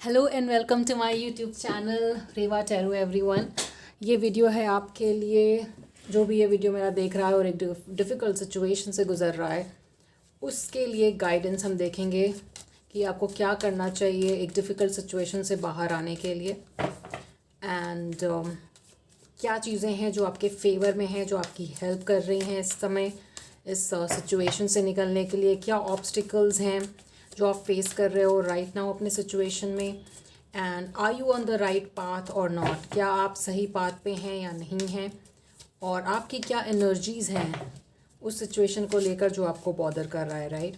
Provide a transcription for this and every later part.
Hello and welcome to my YouTube channel Reva tarot everyone. ये video है आपके लिए जो भी ये वीडियो मेरा देख रहा है और एक डिफ़िकल्ट सिचुएशन से गुज़र रहा है, उसके लिए गाइडेंस हम देखेंगे कि आपको क्या करना चाहिए एक डिफ़िकल्ट सिचुएशन से बाहर आने के लिए। एंड क्या चीज़ें हैं जो आपके फेवर में हैं, जो आपकी हेल्प कर रही हैं इस समय इस सिचुएशन से निकलने के लिए। क्या ऑब्स्टिकल्स हैं जो आप फेस कर रहे हो राइट नाउ अपने सिचुएशन में, and are you on the right path और नॉट, क्या आप सही पाथ पे हैं या नहीं हैं, और आपकी क्या एनर्जीज़ हैं उस सिचुएशन को लेकर जो आपको बॉदर कर रहा है, राइट।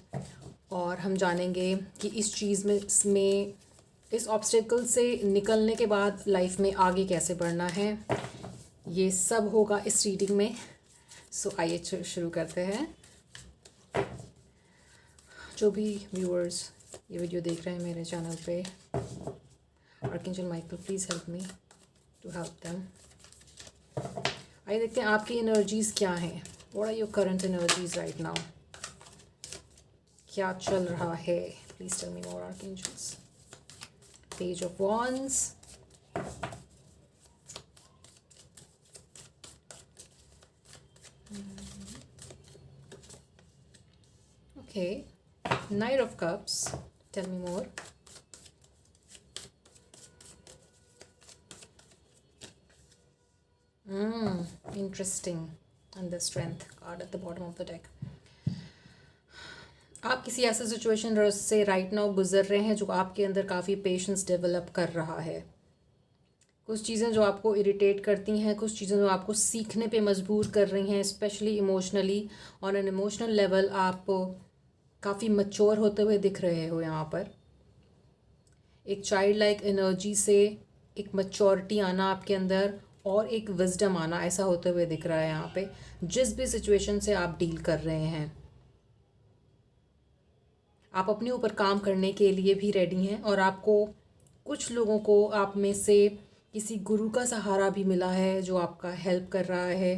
और हम जानेंगे कि इस चीज़ में इस ऑब्स्टिकल से निकलने के बाद लाइफ में आगे कैसे बढ़ना है, ये सब होगा इस रीडिंग में। सो आइए शुरू करते हैं। जो भी व्यूअर्स ये वीडियो देख रहे हैं मेरे चैनल पे, archangel Michael please help me to help them. आइए देखते हैं आपकी एनर्जीज़ क्या हैं। What are your current energies right now, क्या चल रहा है, please tell me more archangels. Page of wands, okay, knight of cups, tell me more. Interesting. And the strength card at the bottom of the deck. आप किसी ऐसे situation से right now गुजर रहे हैं जो आपके अंदर काफ़ी पेशेंस डेवलप कर रहा है। कुछ चीज़ें जो आपको इरिटेट करती हैं, कुछ चीज़ें जो आपको सीखने पे मजबूर कर रही हैं, specially emotionally. On an emotional level आप काफ़ी मैच्योर होते हुए दिख रहे हो यहाँ पर। एक चाइल्ड लाइक एनर्जी से एक मैच्योरिटी आना आपके अंदर और एक विजडम आना, ऐसा होते हुए दिख रहा है यहाँ पे जिस भी सिचुएशन से आप डील कर रहे हैं। आप अपने ऊपर काम करने के लिए भी रेडी हैं, और आपको कुछ लोगों को आप में से किसी गुरु का सहारा भी मिला है जो आपका हेल्प कर रहा है।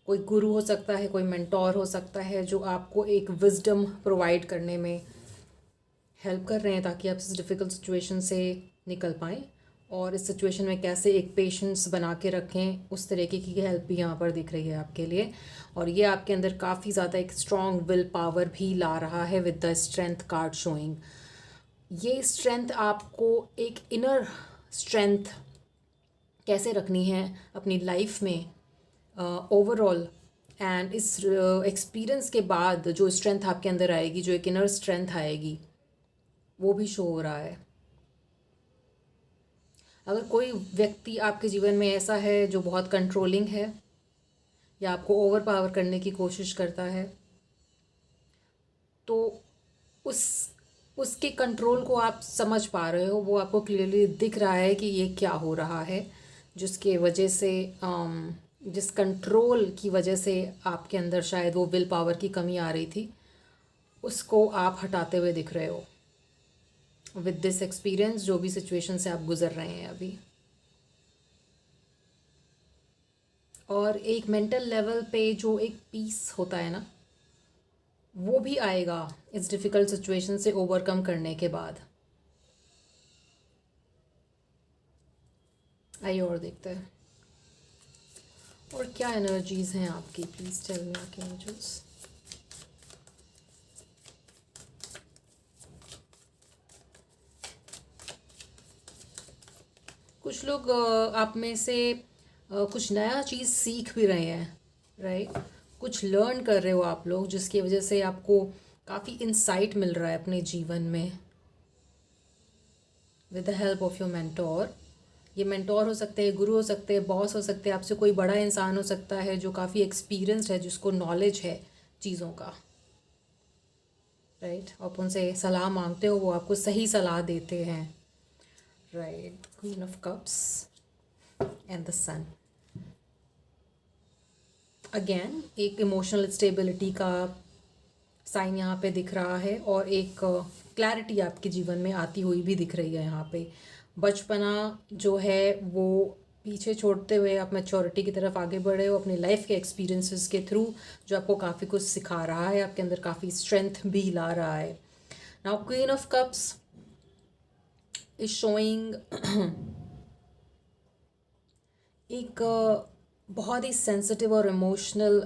कोई गुरु हो सकता है, कोई मेंटोर हो सकता है जो आपको एक विजडम प्रोवाइड करने में हेल्प कर रहे हैं ताकि आप इस डिफ़िकल्ट सिचुएशन से निकल पाएँ, और इस सिचुएशन में कैसे एक पेशेंस बना के रखें, उस तरीके की हेल्प भी यहाँ पर दिख रही है आपके लिए। और ये आपके अंदर काफ़ी ज़्यादा एक स्ट्रॉन्ग विल पावर भी ला रहा है with the strength card showing. ये स्ट्रेंथ आपको एक इनर स्ट्रेंथ कैसे रखनी है अपनी लाइफ में ओवरऑल, एंड इस एक्सपीरियंस के बाद जो स्ट्रेंथ आपके अंदर आएगी, जो एक इनर स्ट्रेंथ आएगी, वो भी शो हो रहा है। अगर कोई व्यक्ति आपके जीवन में ऐसा है जो बहुत कंट्रोलिंग है या आपको ओवर पावर करने की कोशिश करता है, तो उस उसके कंट्रोल को आप समझ पा रहे हो, वो आपको क्लियरली दिख रहा है कि ये क्या हो रहा है, जिसके वजह से जिस कंट्रोल की वजह से आपके अंदर शायद वो विल पावर की कमी आ रही थी, उसको आप हटाते हुए दिख रहे हो विद दिस एक्सपीरियंस, जो भी सिचुएशन से आप गुज़र रहे हैं अभी। और एक मेंटल लेवल पे जो एक पीस होता है ना, वो भी आएगा इस डिफ़िकल्ट सिचुएशन से ओवरकम करने के बाद। आइए और देखते हैं और क्या एनर्जीज़ हैं आपकी, प्लीज़ टेल मी आर्कएंजल्स। कुछ लोग आप में से कुछ नया चीज़ सीख भी रहे हैं, राइट। कुछ लर्न कर रहे हो आप लोग, जिसकी वजह से आपको काफ़ी इंसाइट मिल रहा है अपने जीवन में with the help of your mentor. ये मेंटोर हो सकते हैं, गुरु हो सकते हैं, बॉस हो सकते हैं, आपसे कोई बड़ा इंसान हो सकता है जो काफ़ी एक्सपीरियंस्ड है, जिसको नॉलेज है चीज़ों का, राइट। आप उनसे सलाह मांगते हो, वो आपको सही सलाह देते हैं, right. Queen of cups and the sun. Again एक इमोशनल स्टेबिलिटी का साइन यहाँ पे दिख रहा है, और एक क्लैरिटी आपके जीवन में आती हुई भी दिख रही है यहाँ पे। बचपना जो है वो पीछे छोड़ते हुए आप मैच्योरिटी की तरफ आगे बढ़े हो अपनी लाइफ के एक्सपीरियंसेस के थ्रू, जो आपको काफ़ी कुछ सिखा रहा है, आपके अंदर काफ़ी स्ट्रेंथ भी ला रहा है। Now queen of cups, is showing एक बहुत ही सेंसिटिव और इमोशनल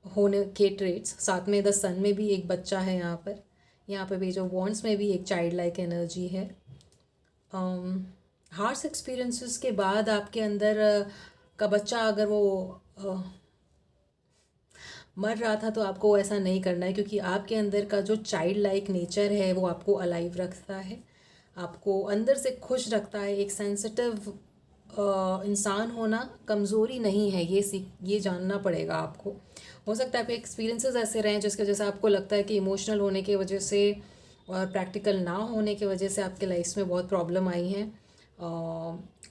होने के ट्रेट्स। साथ में द सन में भी एक बच्चा है यहाँ पे भी जो वॉन्ट्स में भी एक चाइल्ड लाइक एनर्जी है। हार्श एक्सपीरियंसेस के बाद आपके अंदर का बच्चा अगर वो मर रहा था तो आपको ऐसा नहीं करना है, क्योंकि आपके अंदर का जो चाइल्ड लाइक नेचर है वो आपको अलाइव रखता है, आपको अंदर से खुश रखता है। एक सेंसिटिव इंसान होना कमज़ोरी नहीं है, ये जानना पड़ेगा आपको। हो सकता है आपके एक्सपीरियंसेस ऐसे रहें जिसकी वजह से आपको लगता है कि इमोशनल होने की वजह से और प्रैक्टिकल ना होने की वजह से आपके लाइफ में बहुत प्रॉब्लम आई हैं।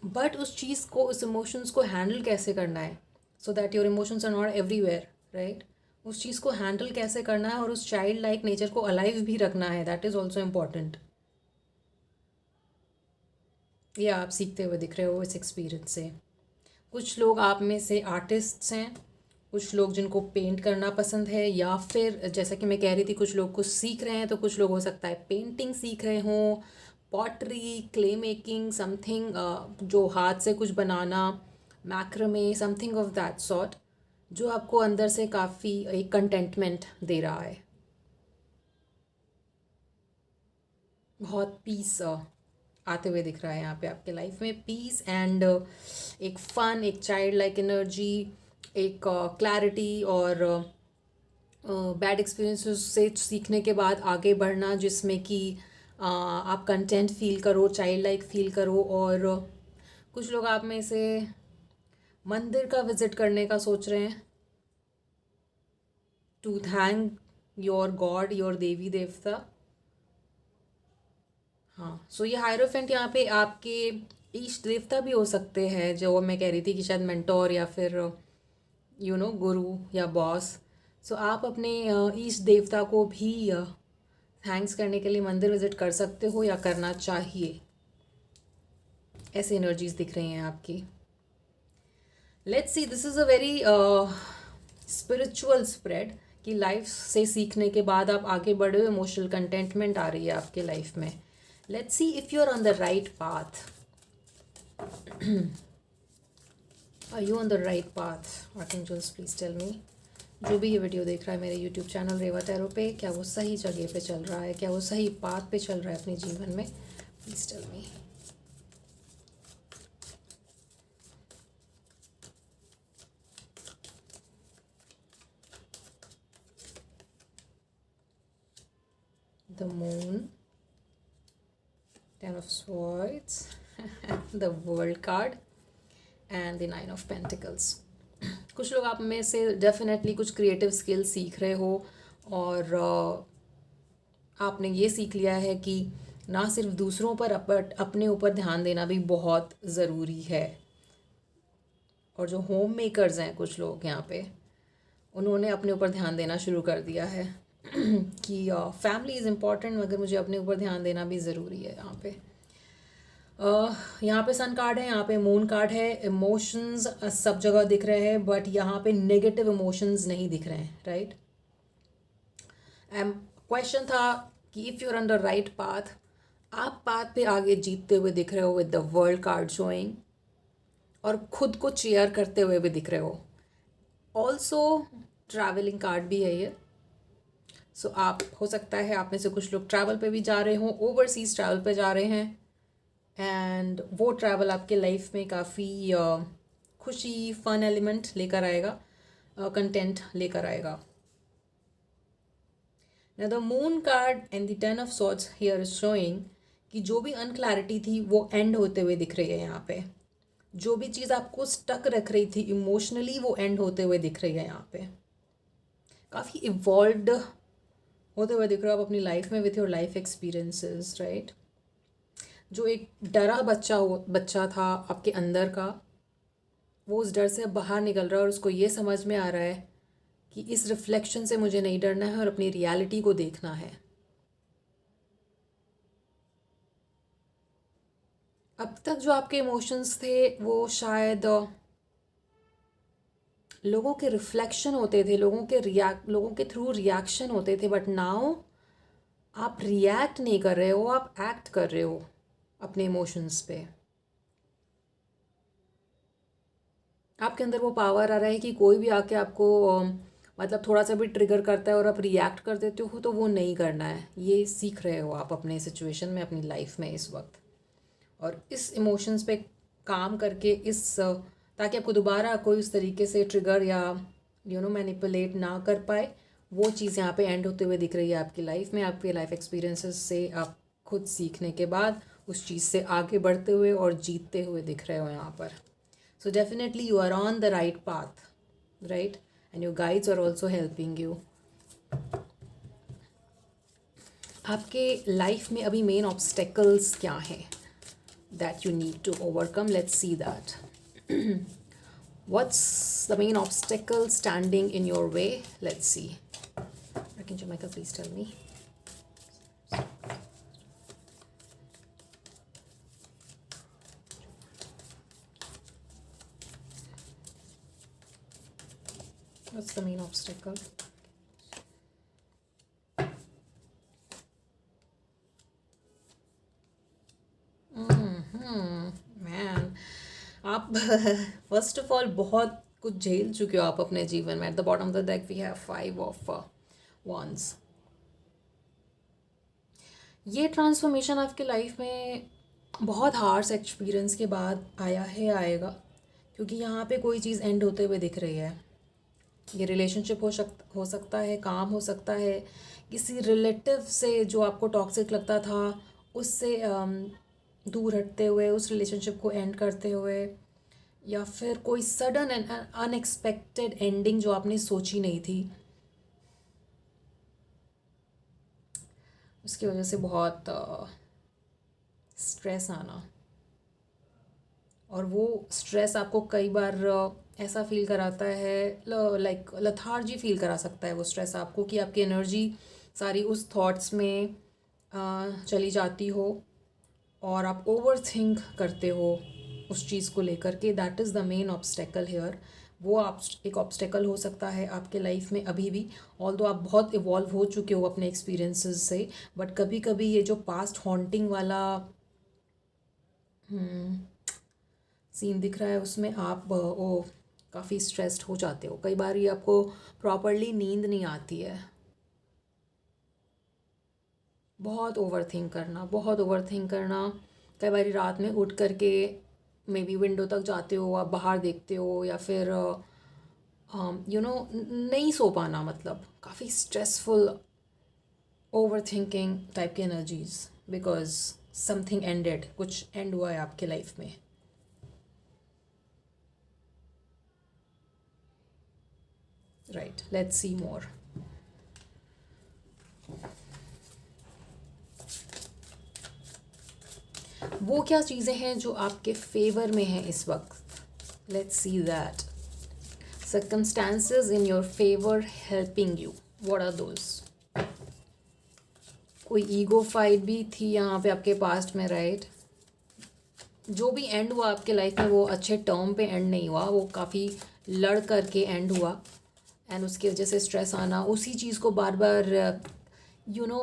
बट उस चीज़ को, उस इमोशंस को हैंडल कैसे करना है, so that your emotions are not everywhere, right. उस चीज़ को हैंडल कैसे करना है और उस चाइल्ड लाइक नेचर को अलाइव भी रखना है, दैट इज़ ऑल्सो इम्पॉर्टेंट। ये आप सीखते हुए दिख रहे हो इस एक्सपीरियंस से। कुछ लोग आप में से आर्टिस्ट्स हैं, कुछ लोग जिनको पेंट करना पसंद है, या फिर जैसा कि मैं कह रही थी कुछ लोग कुछ सीख रहे हैं, तो कुछ लोग हो सकता है पेंटिंग सीख रहे हों, पॉटरी, क्ले मेकिंग, समथिंग जो हाथ से कुछ बनाना, मैक्रामे, समथिंग ऑफ दैट सॉर्ट, जो आपको अंदर से काफ़ी एक कंटेंटमेंट दे रहा है। बहुत पीस आते हुए दिख रहा है यहाँ पे आपके लाइफ में, पीस एंड एक फन, एक चाइल्ड लाइक एनर्जी, एक क्लैरिटी और बैड एक्सपीरियंसेस से सीखने के बाद आगे बढ़ना, जिसमें कि आप कंटेंट फील करो, चाइल्ड लाइक फील करो। और कुछ लोग आप में से मंदिर का विज़िट करने का सोच रहे हैं, to thank your god, your देवी देवता। हाँ, सो ये हायरोफेंट यहाँ पे आपके इष्ट देवता भी हो सकते हैं, जो मैं कह रही थी कि शायद मेंटोर या फिर गुरु या बॉस। सो आप अपने इष्ट देवता को भी थैंक्स करने के लिए मंदिर विजिट कर सकते हो या करना चाहिए। ऐसी एनर्जीज दिख रही हैं आपकी। Let's see, this is a very spiritual spread कि लाइफ से सीखने के बाद आप आगे बढ़े हो, इमोशनल कंटेंटमेंट आ रही है आपके लाइफ में। Let's see if you are on the right path. Are you on the right path? Archangels please tell me. जो भी ये वीडियो देख रहा है मेरे यूट्यूब चैनल रेवा टैरो पे, क्या वो सही जगह पे चल रहा है, क्या वो सही पाथ पे चल रहा है अपने जीवन में? Please tell me. The moon, Ten of Swords, the World card and the Nine of Pentacles. कुछ लोग आप में से डेफिनेटली कुछ क्रिएटिव स्किल सीख रहे हो, और आपने ये सीख लिया है कि ना सिर्फ दूसरों पर अपने ऊपर ध्यान देना भी बहुत ज़रूरी है। और जो होम मेकर्स हैं कुछ लोग यहाँ पे, उन्होंने अपने ऊपर ध्यान देना शुरू कर दिया है कि फैमिली इज़ इम्पॉर्टेंट, मगर मुझे अपने ऊपर ध्यान देना भी ज़रूरी है। यहाँ पे सन कार्ड है, यहाँ पे मून कार्ड है। इमोशंस सब जगह दिख रहे हैं, बट यहाँ पे नेगेटिव इमोशंस नहीं दिख रहे हैं, राइट। क्वेश्चन था कि if you are on the right path, आप पाथ पे आगे जीतते हुए दिख रहे हो with the world card showing, और खुद को चेयर करते हुए भी दिख रहे हो। ऑल्सो ट्रैवलिंग कार्ड भी है ये। सो आप, हो सकता है आप में से कुछ लोग ट्रैवल पे भी जा रहे हों, ओवरसीज़ ट्रैवल पे जा रहे हैं, एंड वो ट्रैवल आपके लाइफ में काफ़ी खुशी, फन एलिमेंट लेकर आएगा, कंटेंट लेकर आएगा। Now the moon card and the ten of swords here is showing कि जो भी अनक्लैरिटी थी वो एंड होते हुए दिख रही है यहाँ पे। जो भी चीज़ आपको स्टक रख रही थी इमोशनली, वो एंड होते हुए दिख रही है यहाँ पे। काफ़ी इवॉल्व्ड होते हुए दिख रहे हो आप अपनी लाइफ में with your life experiences, right. जो एक डरा बच्चा था आपके अंदर का, वो उस डर से अब बाहर निकल रहा है और उसको ये समझ में आ रहा है कि इस रिफ्लेक्शन से मुझे नहीं डरना है और अपनी रियलिटी को देखना है। अब तक जो आपके इमोशंस थे वो शायद लोगों के रिफ्लेक्शन होते थे, लोगों के थ्रू रिएक्शन होते थे, बट नाउ आप रिएक्ट नहीं कर रहे हो, आप एक्ट कर रहे हो अपने इमोशंस पे। आपके अंदर वो पावर आ रहा है कि कोई भी आके आपको मतलब थोड़ा सा भी ट्रिगर करता है और आप रिएक्ट कर देते हो, तो वो नहीं करना है। ये सीख रहे हो आप अपने सिचुएशन में, अपनी लाइफ में इस वक्त। और इस इमोशंस पे काम करके ताकि आपको दोबारा कोई उस तरीके से ट्रिगर या मैनिपुलेट ना कर पाए, वो चीज़ यहाँ पे एंड होते हुए दिख रही है आपकी लाइफ में। आपके लाइफ एक्सपीरियंसेस से आप खुद सीखने के बाद उस चीज़ से आगे बढ़ते हुए और जीतते हुए दिख रहे हो यहाँ पर। So definitely you are on the right path, right? And your guides are also helping you. आपके लाइफ में अभी मेन ऑब्स्टेकल्स क्या हैं that you need to overcome? Let's see that. What's the main obstacle standing in your way? Let's see. Archangel Michael, please tell me. What's the main obstacle? Main, आप first of all बहुत कुछ झेल चुके हो आप अपने जीवन में। At the bottom of the deck we have 5 of wands. ये ट्रांसफॉर्मेशन आपकी लाइफ में बहुत हार्श एक्सपीरियंस के बाद आया है, आएगा, क्योंकि यहाँ पे कोई चीज़ एंड होते हुए दिख रही है। ये रिलेशनशिप हो सकता है, काम हो सकता है, किसी रिलेटिव से जो आपको टॉक्सिक लगता था उससे दूर हटते हुए, उस रिलेशनशिप को एंड करते हुए, या फिर कोई सडन एंड अनएक्सपेक्टेड एंडिंग जो आपने सोची नहीं थी, उसकी वजह से बहुत स्ट्रेस आना। और वो स्ट्रेस आपको कई बार ऐसा फील कराता है, लाइक लथार्जी फील करा सकता है वो स्ट्रेस आपको, कि आपकी एनर्जी सारी उस थॉट्स में चली जाती हो और आप ओवर थिंक करते हो उस चीज़ को लेकर के। That is the main obstacle here. वो आप एक ऑब्स्टेकल हो सकता है आपके लाइफ में अभी भी, ऑल्दो आप बहुत इवॉल्व हो चुके हो अपने एक्सपीरियंसेस से, बट कभी कभी ये जो पास्ट हॉन्टिंग वाला सीन दिख रहा है उसमें आप वो काफ़ी स्ट्रेस्ड हो जाते हो। कई बार ये आपको प्रॉपरली नींद नहीं आती है, बहुत ओवर थिंक करना, बहुत ओवर थिंक करना। कई बार रात में उठ करके मे बी विंडो तक जाते हो, आप बाहर देखते हो, या फिर नहीं सो पाना, मतलब काफ़ी स्ट्रेसफुल ओवर थिंकिंग टाइप की एनर्जीज, बिकॉज समथिंग एंडेड, कुछ एंड हुआ है आपके लाइफ में। राइट, लेट्स सी मोर। वो क्या चीज़ें हैं जो आपके फेवर में हैं इस वक्त? Let's see that. Circumstances in your favor helping you, what are those? कोई ईगो फाइट भी थी यहाँ पे आपके पास्ट में, राइट? जो भी एंड हुआ आपके लाइफ में वो अच्छे टर्म पे एंड नहीं हुआ, वो काफ़ी लड़ करके एंड हुआ, एंड उसकी वजह से स्ट्रेस आना, उसी चीज़ को बार बार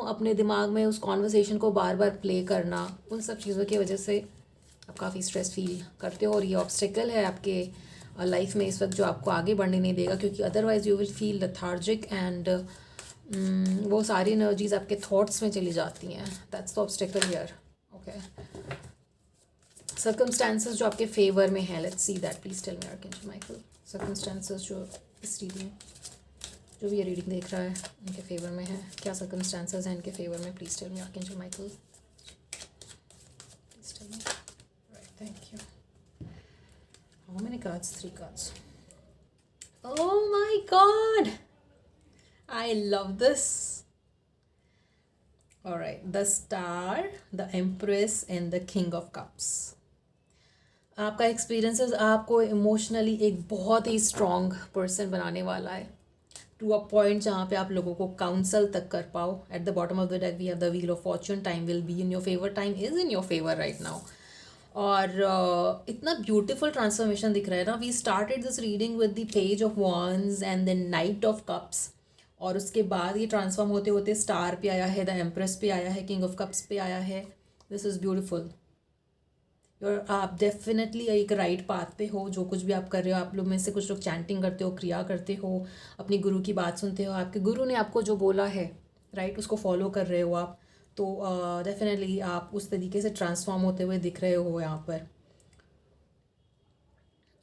अपने दिमाग में उस कॉन्वर्सेशन को बार बार प्ले करना, उन सब चीज़ों की वजह से आप काफ़ी स्ट्रेस फील करते हो। और ये ऑब्स्टेकल है आपके लाइफ में इस वक्त जो आपको आगे बढ़ने नहीं देगा, क्योंकि otherwise you will feel lethargic and वो सारी एनर्जीज आपके थॉट्स में चली जाती हैं। That's the obstacle here. Okay, circumstances जो आपके फेवर में हैं, let's see that. Please tell me archangel Michael, circumstances जो इस रीडिंग, जो भी ये रीडिंग देख रहा है उनके फेवर में है, क्या सर्कमस्टांसेस हैं इनके फेवर में? Please tell me archangel Michael, please tell me. Right, thank you. How many cards? 3 cards. Oh my god! I love this. Alright, the Star, the Empress and the King of Cups. आपका experiences आपको emotionally एक बहुत ही strong person बनाने वाला है, to a point जहाँ पे आप लोगों को काउंसल तक कर पाओ। At the bottom of the deck we have the wheel of fortune. Time will be in your favour, time is in your favour right now. और इतना ब्यूटीफुल ट्रांसफॉर्मेशन दिख रहा है ना। We started this reading with the page of wands and the knight of cups, और उसके बाद ये ट्रांसफॉर्म होते होते स्टार पे आया है, द एम्प्रेस पे आया है, किंग ऑफ कप्स पे आया है. This is beautiful. और आप डेफिनेटली एक राइट पाथ पे हो. जो कुछ भी आप कर रहे हो, आप लोग में से कुछ लोग चैंटिंग करते हो, क्रिया करते हो, अपनी गुरु की बात सुनते हो, आपके गुरु ने आपको जो बोला है राइट उसको फॉलो कर रहे हो आप. तो डेफिनेटली आप उस तरीके से ट्रांसफॉर्म होते हुए दिख रहे हो यहाँ पर.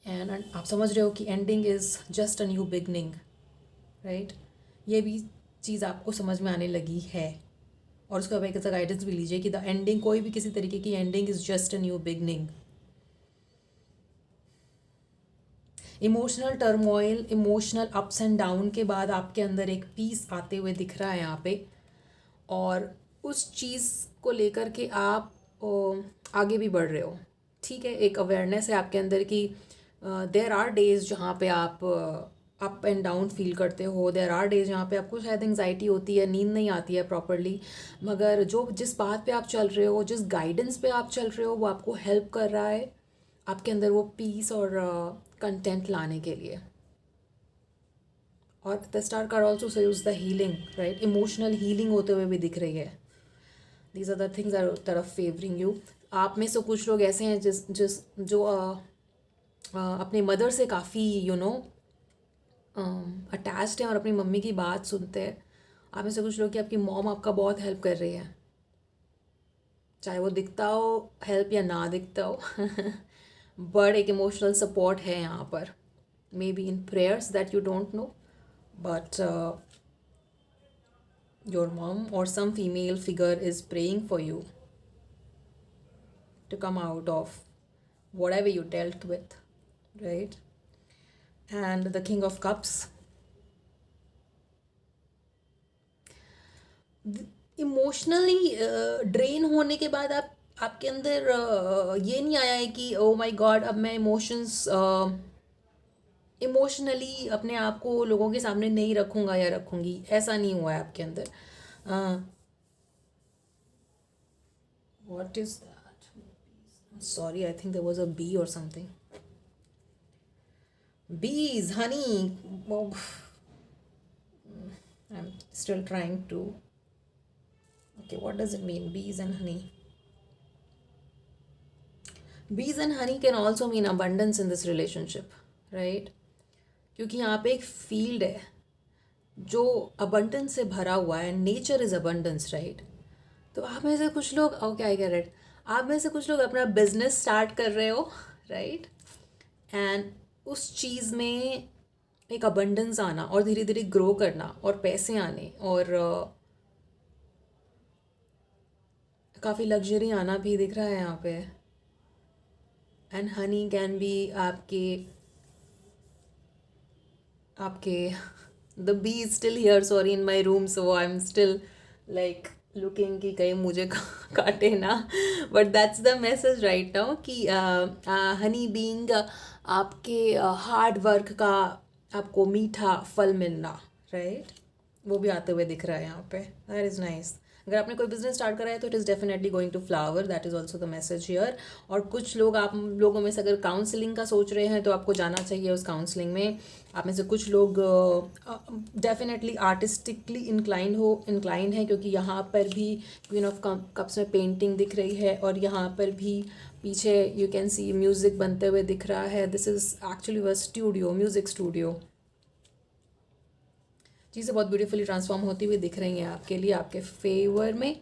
एंड आप समझ रहे हो कि ending is just a new beginning. Right, ये भी चीज़ आपको समझ में आने लगी है. और उसका एक ऐसा गाइडेंस भी लीजिए कि द एंडिंग, कोई भी किसी तरीके की ending is just a new beginning. Emotional turmoil, emotional ups and down के बाद आपके अंदर एक पीस आते हुए दिख रहा है यहाँ पे. और उस चीज़ को लेकर के आप आगे भी बढ़ रहे हो. ठीक है, एक अवेयरनेस है आपके अंदर कि देर आर डेज जहाँ पे आप अप एंड डाउन फील करते हो. देर आर डेज जहाँ पे आपको शायद एंग्जाइटी होती है, नींद नहीं आती है प्रॉपरली. मगर जो जिस बात पे आप चल रहे हो, जिस गाइडेंस पे आप चल रहे हो, वो आपको हेल्प कर रहा है आपके अंदर वो पीस और कंटेंट लाने के लिए. और the star card also says the healing. Right, emotional healing होते हुए भी दिख रही है. These are the things are तरफ फेवरिंग यू. आप में से कुछ लोग ऐसे हैं जिस जिस जो अपने मदर से काफ़ी अटैच्ड हैं और अपनी मम्मी की बात सुनते हैं. आप में से कुछ लोग कि आपकी मॉम आपका बहुत हेल्प कर रही है, चाहे वो दिखता हो हेल्प या ना दिखता हो. बट एक इमोशनल सपोर्ट है यहाँ पर. May be in prayers that you don't know, but your mom or some female figure is praying for you to come out of whatever you dealt with, right? And the king of cups, emotionally drain होने के बाद आप आपके अंदर ये नहीं आया है कि ओ माय गॉड अब मैं इमोशनली अपने आप को लोगों के सामने नहीं रखूँगा या रखूँगी. ऐसा नहीं हुआ है आपके अंदर. What is that? Sorry, I think there was a bee or something. Bees, honey. Oh, I'm still trying to. Okay, what does it mean? Bees and honey. Bees and honey can also mean abundance in this relationship, right? क्योंकि यहाँ पे एक field है जो abundance से भरा हुआ है. Nature is abundance, right? तो आप में से कुछ लोग, ओके आई गेट इट, आप में से कुछ लोग अपना बिजनेस स्टार्ट कर रहे हो, राइट? एंड उस चीज़ में एक अबंडेंस आना और धीरे धीरे ग्रो करना और पैसे आने और काफ़ी लग्जरी आना भी दिख रहा है यहाँ पे. एंड हनी कैन बी आपके the bee is still here, sorry, in my room, so I am still like looking कि कहीं मुझे काटे ना. But that's the message right now कि हनी बीइंग आपके हार्ड वर्क का आपको मीठा फल मिलना, राइट? वो भी आते हुए दिख रहा है यहाँ पे. That is nice. अगर आपने कोई बिजनेस स्टार्ट करा है तो it is definitely going to flower. That is also the message here. और कुछ लोग, आप लोगों में से अगर काउंसलिंग का सोच रहे हैं तो आपको जाना चाहिए उस काउंसलिंग में. आप में से कुछ लोग डेफिनेटली आर्टिस्टिकली इंक्लाइन है क्योंकि यहाँ पर भी क्वीन ऑफ कप्स में पेंटिंग दिख रही है और यहाँ पर भी पीछे यू कैन सी म्यूज़िक बनते हुए दिख रहा है. दिस इज़ एक्चुअली व स्टूडियो, म्यूज़िक स्टूडियो. चीज़ें बहुत ब्यूटीफुली ट्रांसफॉर्म होती हुई दिख रही हैं आपके लिए, आपके फेवर में.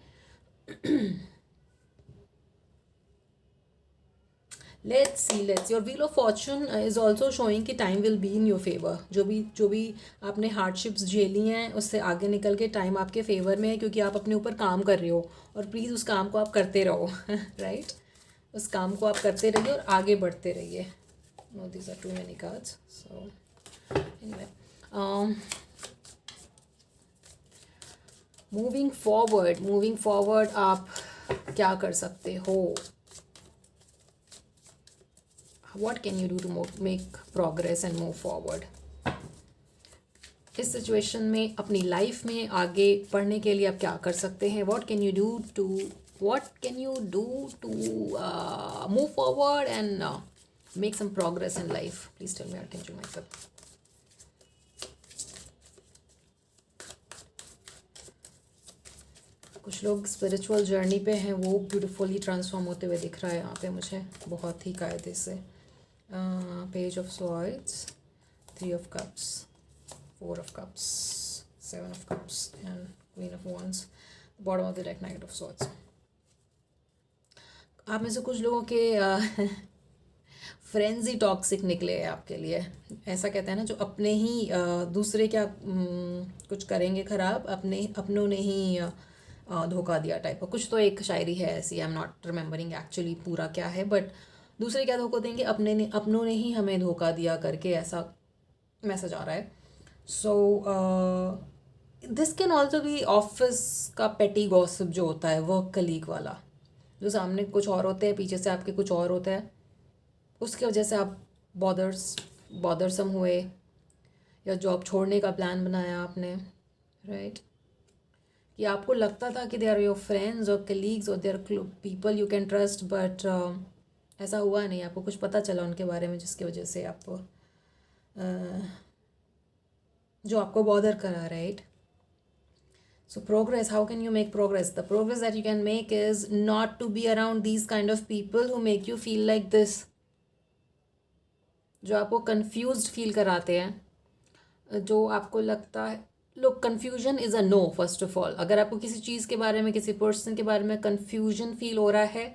Let's see your wheel of fortune is also showing कि time will be in your favour. जो भी आपने हार्डशिप्स झेली हैं उससे आगे निकल के टाइम आपके फेवर में है क्योंकि आप अपने ऊपर काम कर रहे हो. और प्लीज़ उस काम को आप करते रहो. राइट, उस काम को आप करते रहिए और आगे बढ़ते रहिए. No, these are too many cards, so anyway. Moving forward आप क्या कर सकते हो? What can you do to make progress and move forward? इस सिचुएशन में अपनी लाइफ में आगे बढ़ने के लिए आप क्या कर सकते हैं? What can you do to move forward and make some progress in life? Please tell me, Archangel Michael. कुछ लोग स्पिरिचुअल जर्नी पे हैं, वो ब्यूटीफुली ट्रांसफॉर्म होते हुए दिख रहा है यहाँ पे मुझे बहुत ही कायदे से। Page of swords, 3 of cups, 4 of cups, 7 of cups and queen of wands, bottom of the deck, night of swords. आप में से कुछ लोगों के फ्रेंड्स ही टॉक्सिक निकले हैं आपके लिए। ऐसा कहते हैं ना, जो अपने ही दूसरे क्या कुछ करेंगे ख़राब, अपनों ने ही धोखा दिया टाइप का कुछ। तो एक शायरी है ऐसी, I am not remembering actually पूरा क्या है, बट दूसरे क्या धोखा देंगे, अपनों ने ही हमें धोखा दिया करके ऐसा मैसेज आ रहा है। So this can also be office का पेटी गॉसिप जो होता है, वर्क कलीग वाला, जो सामने कुछ और होते हैं, पीछे से आपके कुछ और होता है, उसकी वजह से आप बॉदरसम हुए, या जॉब छोड़ने का प्लान बनाया आपने, राइट? कि आपको लगता था कि दे आर योर फ्रेंड्स और कलीग्स और they are people you can trust, but ऐसा हुआ नहीं। आपको कुछ पता चला उनके बारे में जिसकी वजह से आपको जो आपको बॉदर करा, right? So progress, how can you make progress? The progress that you can make is not to be around these kind of people who make you feel like this, जो आपको confused feel कराते हैं, जो आपको लगता है। लोग, confusion is a no first of all. अगर आपको किसी चीज़ के बारे में, किसी पर्सन के बारे में कन्फ्यूजन फील हो रहा है,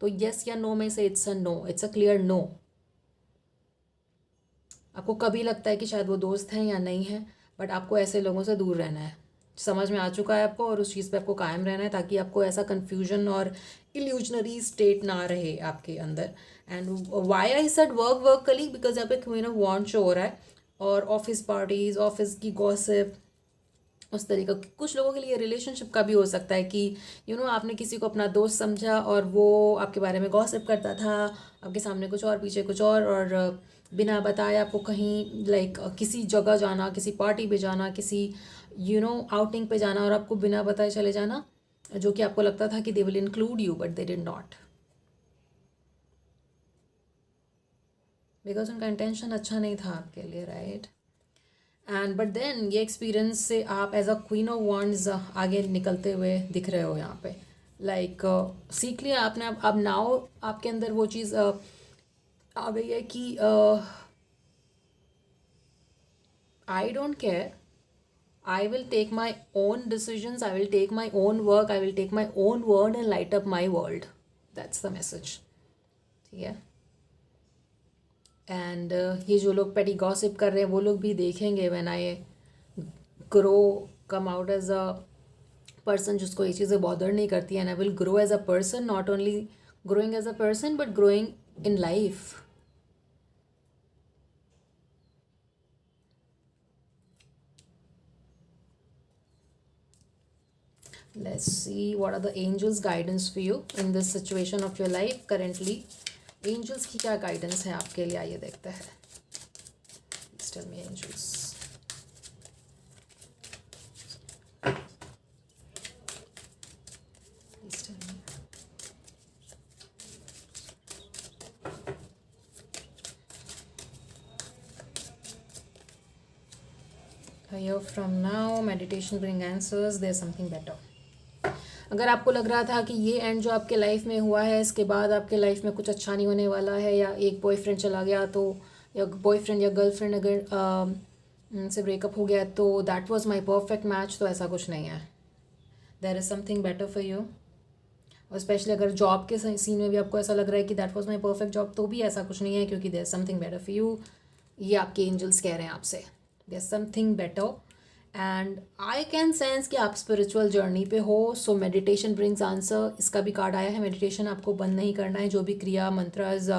तो यस या नो में से it's a no, it's a clear no. आपको कभी लगता है कि शायद वो दोस्त हैं या नहीं है, बट आपको ऐसे लोगों से दूर रहना है। समझ में आ चुका है आपको, और उस चीज़ पे आपको कायम रहना है, ताकि आपको ऐसा कन्फ्यूजन और इल्यूजनरी स्टेट ना रहे आपके अंदर। And why I said work colleague, because यहाँ पे क्वीन ऑफ वॉन्ड शो हो रहा है, और ऑफिस पार्टीज, ऑफिस की गॉसिप, उस तरीका। कुछ लोगों के लिए रिलेशनशिप का भी हो सकता है कि आपने किसी को अपना दोस्त समझा और वो आपके बारे में गॉसिप करता था, आपके सामने कुछ और पीछे कुछ और बिना बताए आपको कहीं किसी जगह जाना, किसी पार्टी पे जाना, किसी आउटिंग पे जाना, और आपको बिना बताए चले जाना, जो कि आपको लगता था कि they will include you, but they did not, because उनका इंटेंशन अच्छा नहीं था आपके लिए, राइट? एंड बट देन ये एक्सपीरियंस से आप as a queen of wands आगे निकलते हुए दिख रहे हो यहाँ पे। सीख लिया आपने, अब नाउ आपके अंदर वो चीज़ आ गई है कि I don't care, I will take my own decisions, I will take my own work, I will take my own word and light up my world. That's the message. ठीक है? एंड ये जो लोग पेटी गॉसिप कर रहे हैं, वो लोग भी देखेंगे when I grow, come out as a person जिसको ये चीज़ें बॉदर नहीं करती, and I will grow as a person, not only growing as a person but growing in life. Let's see what are the angels guidance for you in this situation of your life currently. Angels की क्या guidance है आपके लिए, आइए देखते हैं। Please tell me angels. Please tell me. A year from now, meditation bring answers. There's something better. अगर आपको लग रहा था कि ये एंड जो आपके लाइफ में हुआ है, इसके बाद आपके लाइफ में कुछ अच्छा नहीं होने वाला है, या एक बॉयफ्रेंड चला गया तो, या बॉयफ्रेंड या गर्लफ्रेंड अगर से ब्रेकअप हो गया तो that was my perfect match, तो ऐसा कुछ नहीं है। There is something better for you. और स्पेशली अगर जॉब के सीन में भी आपको ऐसा लग रहा है कि that was my perfect job, तो भी ऐसा कुछ नहीं है, क्योंकि there is something better for you. ये आपके एंजल्स कह रहे हैं आपसे, there is something better. And I can sense कि आप स्पिरिचुअल जर्नी पे हो, सो मेडिटेशन ब्रिंग्स आंसर। इसका भी कार्ड आया है, मेडिटेशन आपको बंद नहीं करना है। जो भी क्रिया, मंत्रज,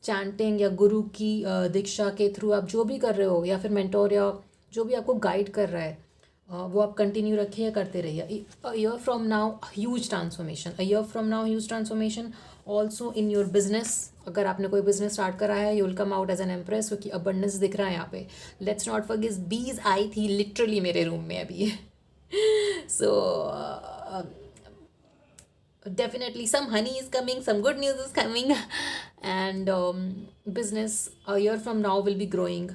चैंटिंग या गुरु की दीक्षा के थ्रू आप जो भी कर रहे हो, या फिर मेंटोर या जो भी आपको गाइड कर रहा है, वो आप कंटिन्यू रखिए, करते रहिए। A year from now huge transformation, a year from now huge transformation also in your business. अगर आपने कोई बिजनेस स्टार्ट करा है, you will come out as an empress, क्योंकि अबंडेंस दिख रहा है यहाँ पे। लेट्स नॉट फॉरगेट, बीज आई थी लिटरली मेरे रूम में अभी। सो definitely some honey is coming, some good news is coming, and business a year from now will be growing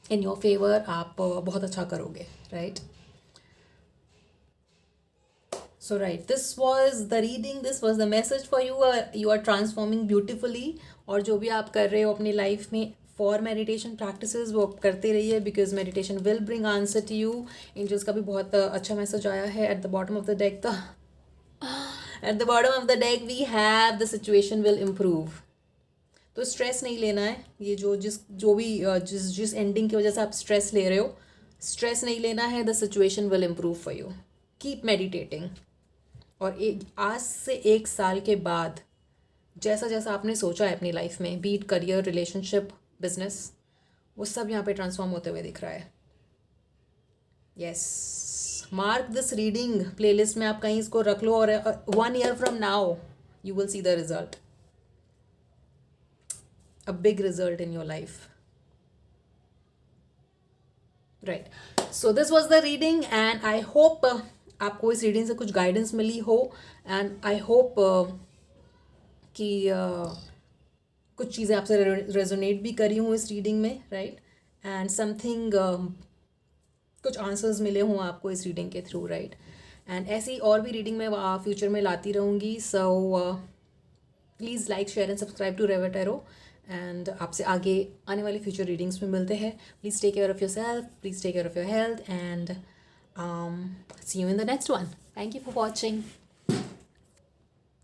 in your favor. आप बहुत अच्छा करोगे, right? So right, this was the reading, this was the message for you. You are transforming beautifully. और जो भी आप कर रहे हो अपनी लाइफ में फॉर मेडिटेशन प्रैक्टिसेस वो आप करते रहिए, because meditation will bring answer to you. Angels का भी बहुत अच्छा मैसेज आया है. At the bottom of the deck at the bottom of the deck we have the situation will improve. तो स्ट्रेस नहीं लेना है. ये जो भी जिस एंडिंग की वजह से आप स्ट्रेस ले रहे हो, स्ट्रेस नहीं लेना है. The situation will improve for you. Keep meditating. और आज से 1 साल के बाद जैसा जैसा आपने सोचा है अपनी लाइफ में, बीट करियर, रिलेशनशिप, बिजनेस, वो सब यहाँ पे ट्रांसफॉर्म होते हुए दिख रहा है. Yes, mark this reading playlist में आप कहीं इसको रख लो, और 1 year from now you will see the result, a big result in your life. Right, so this was the reading and I hope आपको इस रीडिंग से कुछ गाइडेंस मिली हो. एंड आई होप कि कुछ चीज़ें आपसे रेजोनेट भी करी हूँ इस रीडिंग में. राइट, एंड समथिंग कुछ आंसर्स मिले हों आपको इस रीडिंग के थ्रू. राइट, एंड ऐसी और भी रीडिंग मैं फ्यूचर में लाती रहूँगी. So please like, share and subscribe to Reva tarot. And आपसे आगे आने वाली फ्यूचर रीडिंग्स में मिलते हैं. Please take care of your self, please take care of your health, and see you in the next one. Thank you for watching.